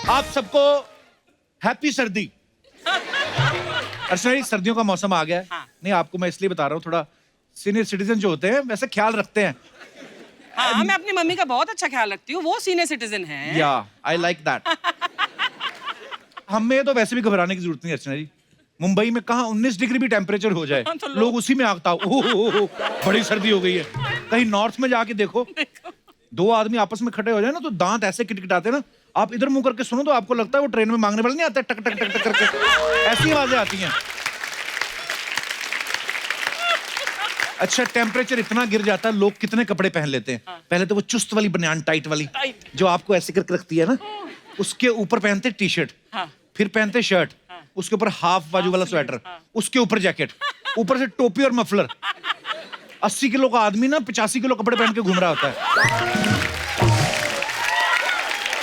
आप सबको हैप्पी सर्दी। अर्चना जी, सर्दियों का मौसम आ गया है। हाँ। नहीं, आपको मैं इसलिए बता रहा हूँ, थोड़ा सीनियर सिटीजन जो होते हैं वैसे ख्याल रखते हैं। हाँ, मैं अपनी मम्मी का बहुत अच्छा ख्याल रखती हूँ, वो सीनियर सिटीजन है। या आई लाइक दैट। हमें तो वैसे भी घबराने की जरूरत नहीं अर्चना जी। मुंबई में कहाँ 19 डिग्री भी टेम्परेचर हो जाए, हाँ, तो लोग उसी में आगता ओह बड़ी सर्दी हो गई है। कहीं नॉर्थ में जाके देखो, दो आदमी आपस में खड़े हो जाए ना तो दांत ऐसे किटकिटाते ना, आप इधर मुंह करके सुनो तो आपको लगता है वो ट्रेन में मांगने वाले नहीं आते, टक टक टक टक करके ऐसी आवाजें आती हैं। अच्छा, टेम्परेचर इतना गिर जाता है, लोग कितने कपड़े पहन लेते हैं। पहले तो वो चुस्त वाली बनियान टाइट वाली जो आपको ऐसे करके रखती है ना, उसके ऊपर पहनते टी शर्ट, फिर पहनते शर्ट, उसके ऊपर हाफ बाजू वाला स्वेटर, उसके ऊपर जैकेट, ऊपर से टोपी और मफलर। 80 किलो का आदमी ना 85 किलो कपड़े पहन के घूम रहा होता है।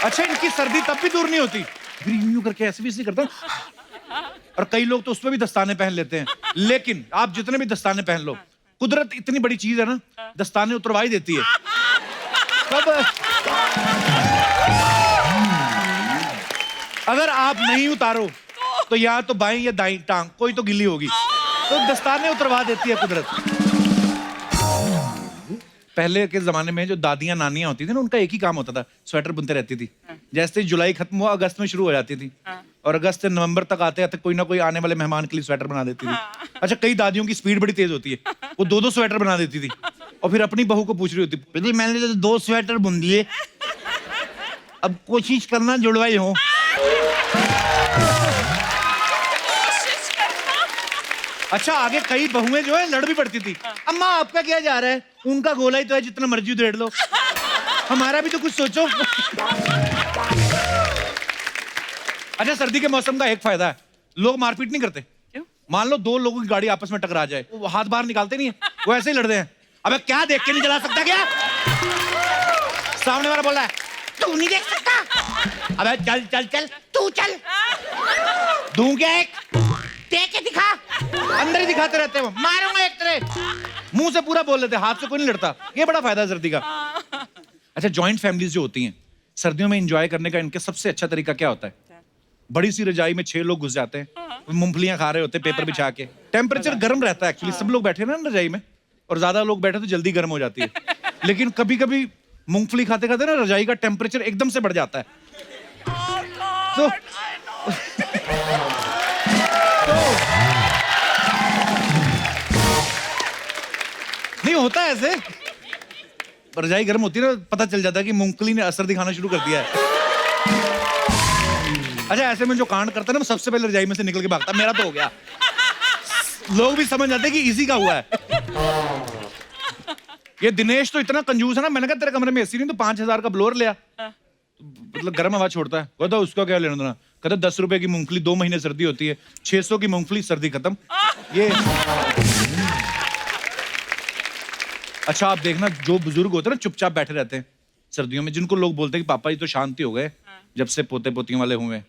अच्छा, इनकी सर्दी तब भी दूर नहीं होती, फिर यूं करके ऐसे भी ऐसे करता है। और कई लोग तो उसमें भी दस्ताने पहन लेते हैं। लेकिन आप जितने भी दस्ताने पहन लो, कुदरत इतनी बड़ी चीज है ना, दस्ताने उतरवा ही देती है। कब अगर आप नहीं उतारो तो या तो बाएं या दाईं टांग कोई तो गिल्ली होगी, तो दस्ताने उतरवा देती है कुदरत। पहले के जमाने में जो दादियां नानियां होती थी ना, उनका एक ही काम होता था, स्वेटर बुनते रहती थी। जैसे ही जुलाई खत्म हुआ, अगस्त में शुरू हो जाती थी, और अगस्त से नवंबर तक आते आते कोई ना कोई आने वाले मेहमान के लिए स्वेटर बना देती थी। अच्छा, कई दादियों की स्पीड बड़ी तेज होती है, वो 2-2 स्वेटर बना देती थी, और फिर अपनी बहू को पूछ रही होती, मैंने तो 2 स्वेटर बुन दिए, अब कोशिश करना जुड़वाई हो। अच्छा, आगे कई बहुएं जो है लड़ भी पड़ती थी। अम्मा आपका क्या जा रहा है, उनका गोला ही तो है, जितना मर्जी उधेड़ लो, हमारा भी तो कुछ सोचो। अच्छा, सर्दी के मौसम का एक फायदा है, लोग मारपीट नहीं करते। क्यों? मान लो 2 लोगों की गाड़ी आपस में टकरा जाए, वो हाथ बाहर निकालते नहीं है, वो ऐसे ही लड़ते हैं। अबे क्या देख के नहीं चला सकता क्या? सामने वाला बोल रहा है, तू नहीं देख सकता? अबे चल चल चल, तू चल, दूं क्या एक? देख के दिखा। अंदर ही दिखाते रहते हैं, वो मारूंगा एक तरह, मुंह से पूरा बोल लेते, हाथ से कोई नहीं लड़ता। ये बड़ा फायदा है सर्दी का। अच्छा, जॉइंट फैमिलीज जो होती हैं, सर्दियों में एंजॉय करने का इनके सबसे अच्छा तरीका क्या होता है? बड़ी सी रजाई में 6 लोग घुस जाते हैं, मूंगफलियां खा रहे होते हैं पेपर बिछा के। टेम्परेचर गर्म रहता है एक्चुअली, सब लोग बैठे ना रजाई में, और ज्यादा लोग बैठे तो जल्दी गर्म हो जाती है। लेकिन कभी कभी मूंगफली खाते खाते ना रजाई का टेम्परेचर एकदम से बढ़ जाता है। तो नहीं होता है ऐसे, रजाई गर्म होती है ना, पता चल जाता है कि मूंगफली ने असर दिखाना शुरू कर दिया है। अच्छा, ऐसे में जो कांड करता है ना, सबसे पहले रजाई में से निकल के भागता, मेरा तो हो गया। लोग भी समझ जाते हैं कि इसी का हुआ है। ये दिनेश तो इतना कंजूस है ना, मैंने कहा तेरे कमरे में एसी नहीं तो 5000 का ब्लोअर लिया, मतलब गर्म हवा छोड़ता है। कहता उसका क्या लेना देना? कहता 10 रुपए की मूंगफली, 2 महीने सर्दी होती है, 600 की मूंगफली, सर्दी खत्म। ये अच्छा, आप देखना, जो बुजुर्ग होते हैं ना चुपचाप बैठे रहते हैं सर्दियों में, जिनको लोग बोलते हैं कि पापा जी तो शांति हो गए जब से पोते पोतियों वाले हुए,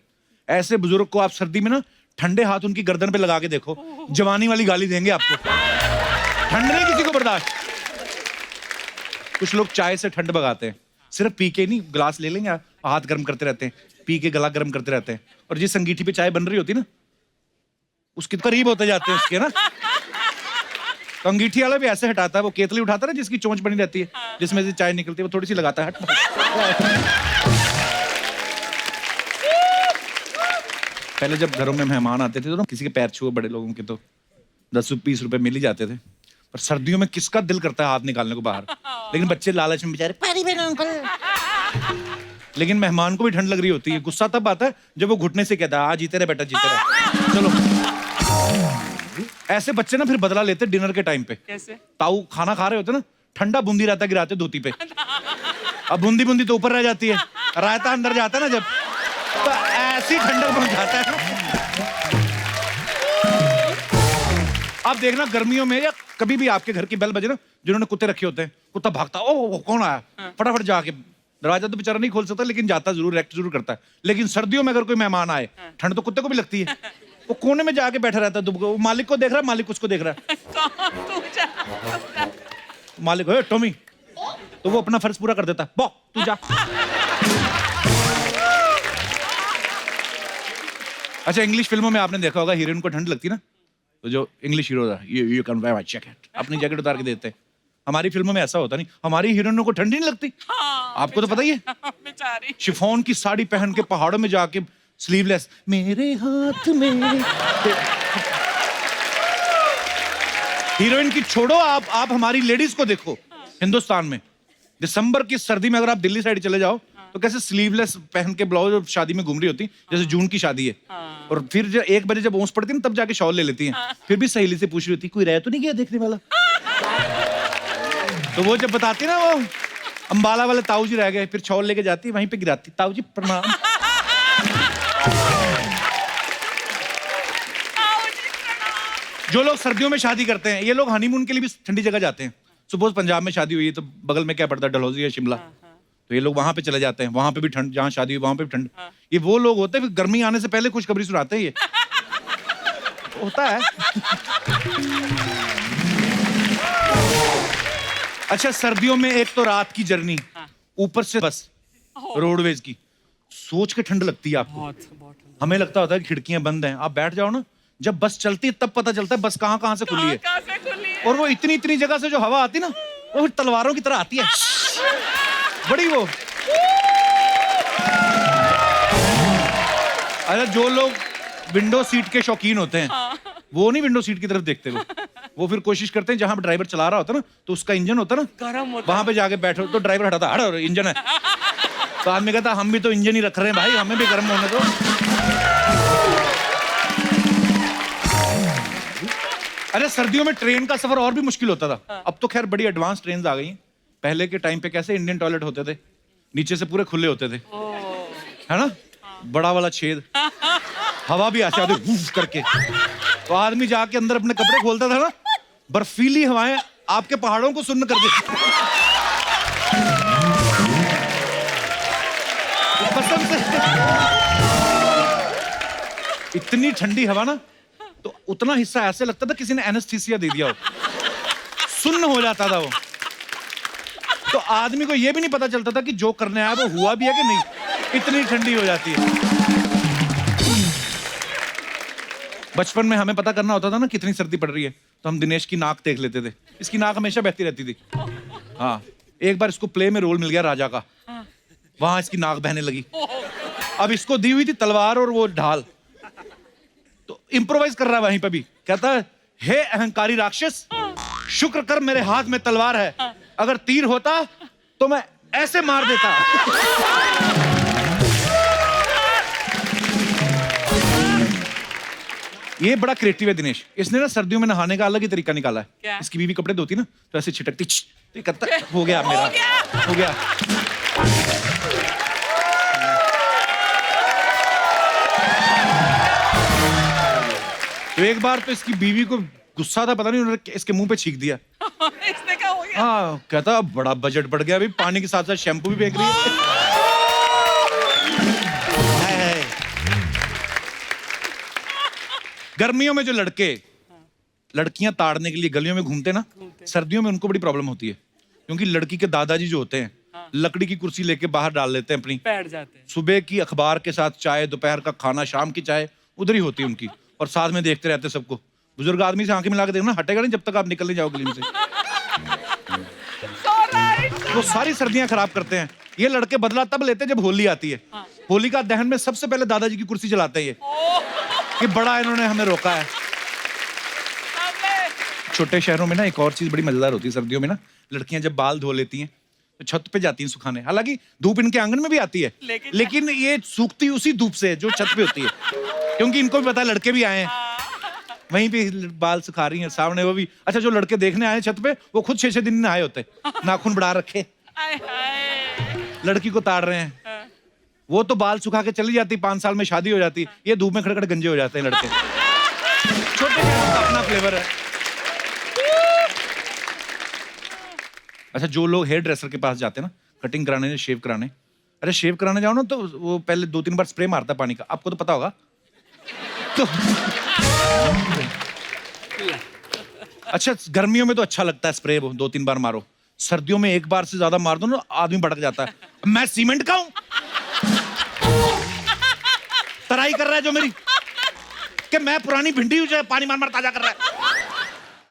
ऐसे बुजुर्ग को आप सर्दी में ना ठंडे हाथ उनकी गर्दन पे लगा के देखो, जवानी वाली गाली देंगे आपको। ठंड नहीं किसी को बर्दाश्त। कुछ लोग चाय से ठंड भगाते हैं, सिर्फ पी के नहीं, गिलास ले लेंगे, हाथ गर्म करते रहते हैं, पी के गला गर्म करते रहते हैं, और जिस अंगीठी पे चाय बन रही होती है ना, उसके करीब होते जाते हैं उसके ना, तो अंगीठी वाला भी ऐसे हटाता है, वो केतली उठाता है ना जिसकी चोंच बनी रहती है, जिसमें से चाय निकलती है, वो थोड़ी सी लगाता है, हट। पहले जब घरों में मेहमान आते थे तो ना, किसी के पैर छुए बड़े लोगों के तो 10-20 रुपए मिल ही जाते थे, पर सर्दियों में किसका दिल करता है हाथ निकालने को बाहर? लेकिन बच्चे लालच में बेचारे पैरी पे अंकल। लेकिन मेहमान को भी ठंड लग रही होती है, गुस्सा तब आता है जब वो घुटने से कहता है, हाँ जीते रहे बेटा, जीते रहे, चलो। ऐसे बच्चे ना फिर बदला लेते डिनर के टाइम पे। कैसे? ताऊ खाना खा रहे होते ना, ठंडा बूंदी रहता गिराते धोती पे, अब बूंदी बूंदी तो ऊपर रह जाती है, रायता अंदर जाता है ना जब, तो ऐसी ठंडक बन जाता है। आप देखना गर्मियों में या कभी भी आपके घर की बेल बजे ना, जिन्होंने कुत्ते रखे होते हैं, कुत्ता भागता, ओ कौन आया, फटाफट जाके, दरवाजा तो बेचारा नहीं खोल सकता लेकिन जाता जरूर, रिएक्ट जरूर करता है। लेकिन सर्दियों में अगर कोई मेहमान आए, ठंड तो कुत्ते को भी लगती है, वो कोने में जाके बैठा रहता है, वो मालिक को देख रहा है, मालिक उसको देख रहा है। मालिक, ओए टॉमी, तो वो अपना फर्ज पूरा कर देता है, बॉ तू जा। अच्छा, इंग्लिश फिल्मों में आपने देखा होगा हीरोइन को ठंड लगती ना, तो जो इंग्लिश हीरो था, you can buy my jacket, अपनी जैकेट उतार के देते हैं। हमारी फिल्मों में ऐसा होता नहीं, हमारी हीरोइनों को ठंड ही नहीं लगती। आपको तो पता ही है, बेचारी शिफॉन की साड़ी पहन के पहाड़ों में जाके स्लीवलेस, मेरे हाथ में। हीरोइन की छोड़ो, आप हमारी लेडीज को देखो हिंदुस्तान में, दिसंबर की सर्दी में अगर आप दिल्ली साइड चले जाओ तो कैसे स्लीवलेस पहन के ब्लाउज शादी में घूम रही होती, जैसे जून की शादी है। और फिर जब 1 बजे जब ओस पड़ती है ना, तब जाके शॉल ले लेती हैं। फिर भी सहेली से पूछ रही होती, कोई रह तो नहीं गया देखने वाला? तो वो जब बताती ना, वो अंबाला वाले ताऊ जी रह गए, फिर शॉल लेके जाती, वहीं पे गिराती, ताऊ जी प्रणाम। जो लोग सर्दियों में शादी करते हैं, ये लोग हनीमून के लिए भी ठंडी जगह जाते हैं। सपोज पंजाब में शादी हुई है तो बगल में क्या पड़ता है, डलहौजी या शिमला, तो ये लोग वहां पे चले जाते हैं, वहां पे भी ठंड, जहां शादी हुई वहां पे भी ठंड। ये वो लोग होते हैं, फिर गर्मी आने से पहले खुशखबरी सुनाते हैं ये। होता है। अच्छा, सर्दियों में एक तो रात की जर्नी, ऊपर से बस रोडवेज की, सोच के ठंड लगती है आपको। बहुत हमें लगता होता है कि खिड़कियां बंद हैं, आप बैठ जाओ ना, जब बस चलती है तब पता चलता है बस कहां कहां से खुली है। कहाँ से खुली है? और वो इतनी इतनी जगह से जो हवा आती ना, वो तलवारों की तरह आती है, बड़ी वो। अरे जो लोग विंडो सीट के शौकीन होते हैं, वो नहीं विंडो सीट की तरफ देखते, वो फिर कोशिश करते हैं जहां ड्राइवर चला रहा होता ना, तो उसका इंजन होता ना गर्म होता वहां पे जाके बैठो, तो ड्राइवर हटाता, हट इंजन है। तो आदमी कहता, हम भी तो इंजन ही रख रहे हैं भाई, हमें भी गर्म होने दो। अरे सर्दियों में ट्रेन का सफर और भी मुश्किल होता था। अब तो खैर बड़ी एडवांस ट्रेन आ गई हैं। पहले के टाइम पे कैसे इंडियन टॉयलेट होते थे, नीचे से पूरे खुले होते थे, है ना, बड़ा वाला छेद, हवा भी आती थी करके। तो आदमी जाके अंदर अपने कपड़े खोलता था ना, बर्फीली हवाएं आपके पहाड़ों को सुन्न कर देती। कसम से इतनी ठंडी हवा ना, तो उतना हिस्सा ऐसे लगता था किसी ने एनेस्थीसिया दे दिया हो, सुन्न हो जाता था वो। तो आदमी को यह भी नहीं पता चलता था कि जो करने आया वो हुआ भी है कि नहीं, इतनी ठंडी हो जाती है। बचपन में हमें पता करना होता था ना कितनी सर्दी पड़ रही है, तो हम दिनेश की नाक देख लेते थे, इसकी नाक हमेशा बहती रहती थी। हाँ, एक बार इसको प्ले में रोल मिल गया राजा का, वहां इसकी नाक बहने लगी। अब इसको दी हुई थी तलवार और वो ढाल, तो इम्प्रोवाइज कर रहा है वहीं पे भी, कहता है, हे अहंकारी राक्षस, शुक्र कर मेरे हाथ में तलवार है, अगर तीर होता तो मैं ऐसे मार देता। ये बड़ा क्रिएटिव है दिनेश, इसने ना सर्दियों में नहाने का अलग ही तरीका निकाला है। क्या? इसकी बीवी कपड़े धोती ना, तो ऐसे छिटकती, तो कहता हो गया मेरा, हो गया। तो एक बार तो इसकी बीवी को गुस्सा था, पता नहीं उन्होंने इसके मुंह पे छींक दिया। इसने क्या हो गया? हाँ, कहता बड़ा बजट बढ़ गया, अभी पानी के साथ साथ शैम्पू भी फेंक रही है। गर्मियों में जो लड़कियां ताड़ने के लिए गलियों में घूमते ना, सर्दियों में उनको बड़ी प्रॉब्लम होती है, क्योंकि लड़की के दादाजी जो होते हैं, लकड़ी की कुर्सी लेके बाहर डाल लेते हैं अपनी, बैठ जाते हैं। सुबह की अखबार के साथ चाय, दोपहर का खाना, शाम की चाय उधर ही होती है उनकी, और साथ में देखते रहते सबको। बुजुर्ग आदमी से आंखें मिला के देखना, हटेगा नहीं जब तक आप निकल नहीं जाओ गली से। वो सारी सर्दियां खराब करते हैं। ये लड़के बदला तब लेते हैं जब होली आती है। होली का दहन में सबसे पहले दादाजी की कुर्सी जलाते हैं ये, कि बड़ा इन्होंने हमें रोका है। छोटे शहरों में ना एक और चीज बड़ी मजेदार होती है सर्दियों में ना, लड़कियां जब बाल धो लेती हैं तो छत पे जाती हैं सुखाने। हालांकि धूप इनके आंगन में भी आती है, लेकिन ये सूखती उसी धूप से जो छत पे होती है, क्योंकि इनको भी पता है लड़के भी आए हैं, वहीं पे बाल सुखा रही हैं सामने वो भी। अच्छा, जो लड़के देखने आए छत पे, वो खुद 6-6 दिन नहाए होते, नाखून बढ़ा रखे, लड़की को ताड़ रहे हैं। वो तो बाल सुखा के चली जाती, 5 साल में शादी हो जाती, ये धूप में खड़े खड़े गंजे हो जाते हैं लड़के। छोटे शहरों का अपना फ्लेवर है। अच्छा, जो लोग हेयर ड्रेसर के पास जाते हैं ना, कटिंग कराने, शेव कराने, अरे शेव कराने जाओ ना, तो वो पहले 2-3 बार स्प्रे मारता है पानी का, आपको तो पता होगा। तो अच्छा, गर्मियों में तो अच्छा लगता है स्प्रे, वो 2-3 बार मारो। सर्दियों में एक बार से ज्यादा मार दो ना, आदमी भड़क जाता है। मैं सीमेंट का हूं, तराई कर रहा है जो मेरी, कि मैं पुरानी भिंडी हूँ जो पानी मार मार ताजा कर रहा है।